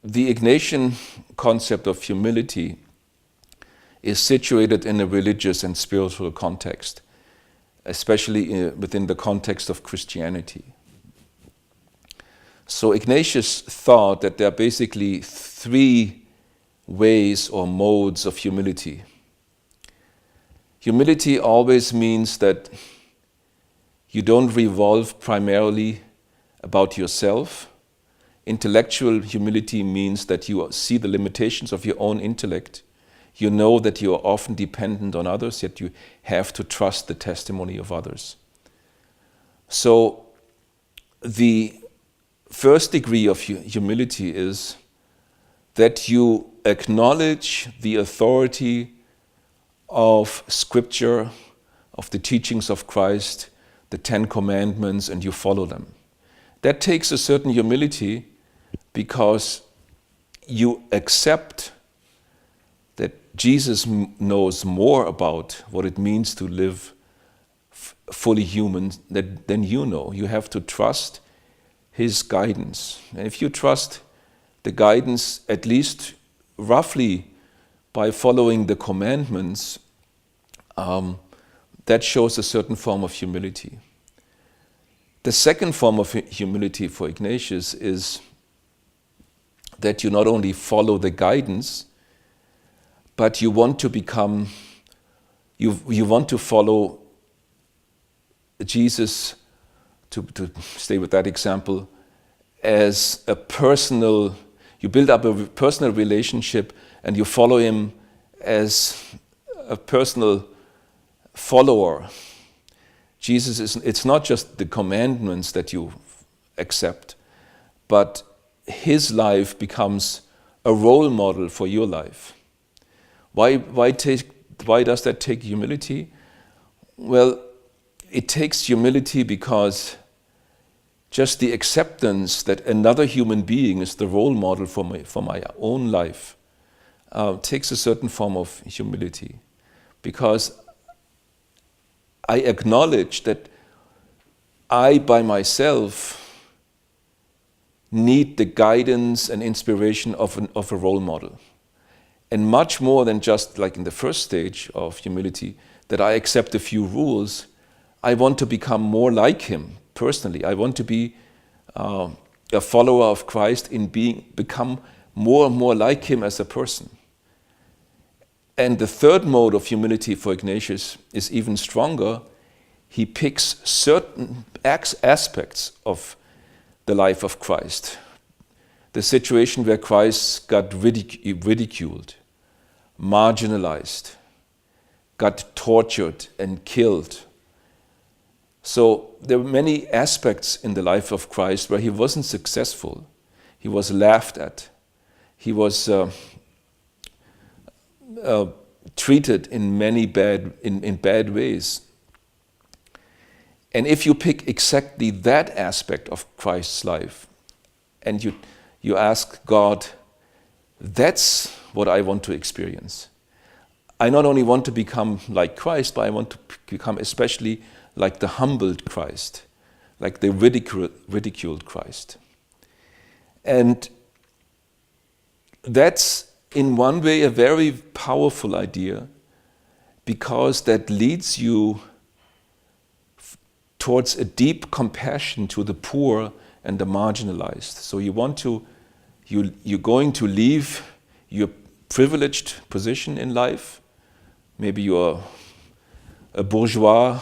the Ignatian concept of humility is situated in a religious and spiritual context, especially within the context of Christianity. So Ignatius thought that there are basically three ways or modes of humility. Humility always means that you don't revolve primarily about yourself. Intellectual humility means that you see the limitations of your own intellect. You know that you are often dependent on others, yet you have to trust the testimony of others. So the first degree of humility is that you acknowledge the authority of Scripture, of the teachings of Christ, the 10 Commandments, and you follow them. That takes a certain humility because you accept that Jesus knows more about what it means to live fully human than you know. You have to trust His guidance. And if you trust the guidance, at least roughly by following the commandments, that shows a certain form of humility. The second form of humility for Ignatius is that you not only follow the guidance, but you want to become, you want to follow Jesus, to stay with that example, as a personal, you build up a personal relationship and you follow Him as a personal follower. Jesus it's not just the commandments that you accept, but His life becomes a role model for your life. Why does that take humility? Well, it takes humility because just the acceptance that another human being is the role model for my own life takes a certain form of humility, because I acknowledge that I by myself need the guidance and inspiration of a role model. And much more than just like in the first stage of humility, that I accept a few rules, I want to become more like Him personally. I want to be a follower of Christ in become more and more like Him as a person. And the third mode of humility for Ignatius is even stronger. He picks certain aspects of the life of Christ. The situation where Christ got ridiculed, marginalized, got tortured and killed. So there were many aspects in the life of Christ where He wasn't successful. He was laughed at. He was treated in many bad ways. And if you pick exactly that aspect of Christ's life and you ask God, that's what I want to experience. I not only want to become like Christ, but I want to become especially like the humbled Christ, like the ridiculed Christ. And that's in one way a very powerful idea, because that leads you towards a deep compassion to the poor and the marginalized. So you're going to leave your privileged position in life. Maybe you're a bourgeois,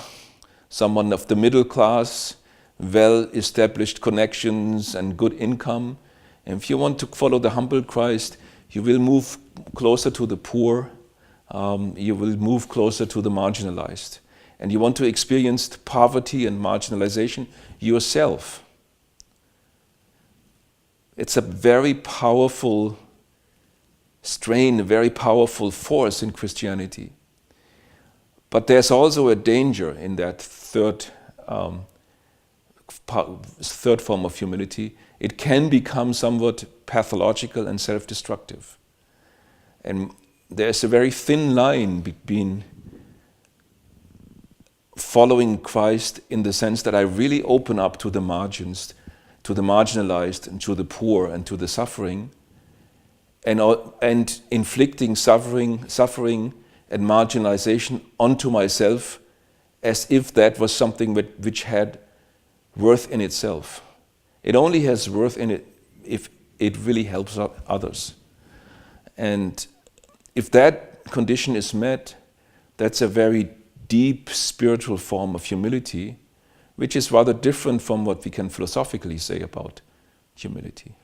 someone of the middle class, well-established connections and good income. And if you want to follow the humble Christ, you will move closer to the poor, you will move closer to the marginalized. And you want to experience poverty and marginalization yourself. It's a very powerful strain, a very powerful force in Christianity. But there's also a danger in that third form of humility. It can become somewhat pathological and self-destructive. And there's a very thin line between following Christ in the sense that I really open up to the margins, to the marginalized and to the poor and to the suffering, and inflicting suffering and marginalization onto myself as if that was something which had worth in itself. It only has worth in it if it really helps others. And if that condition is met, that's a very deep spiritual form of humility, which is rather different from what we can philosophically say about humility.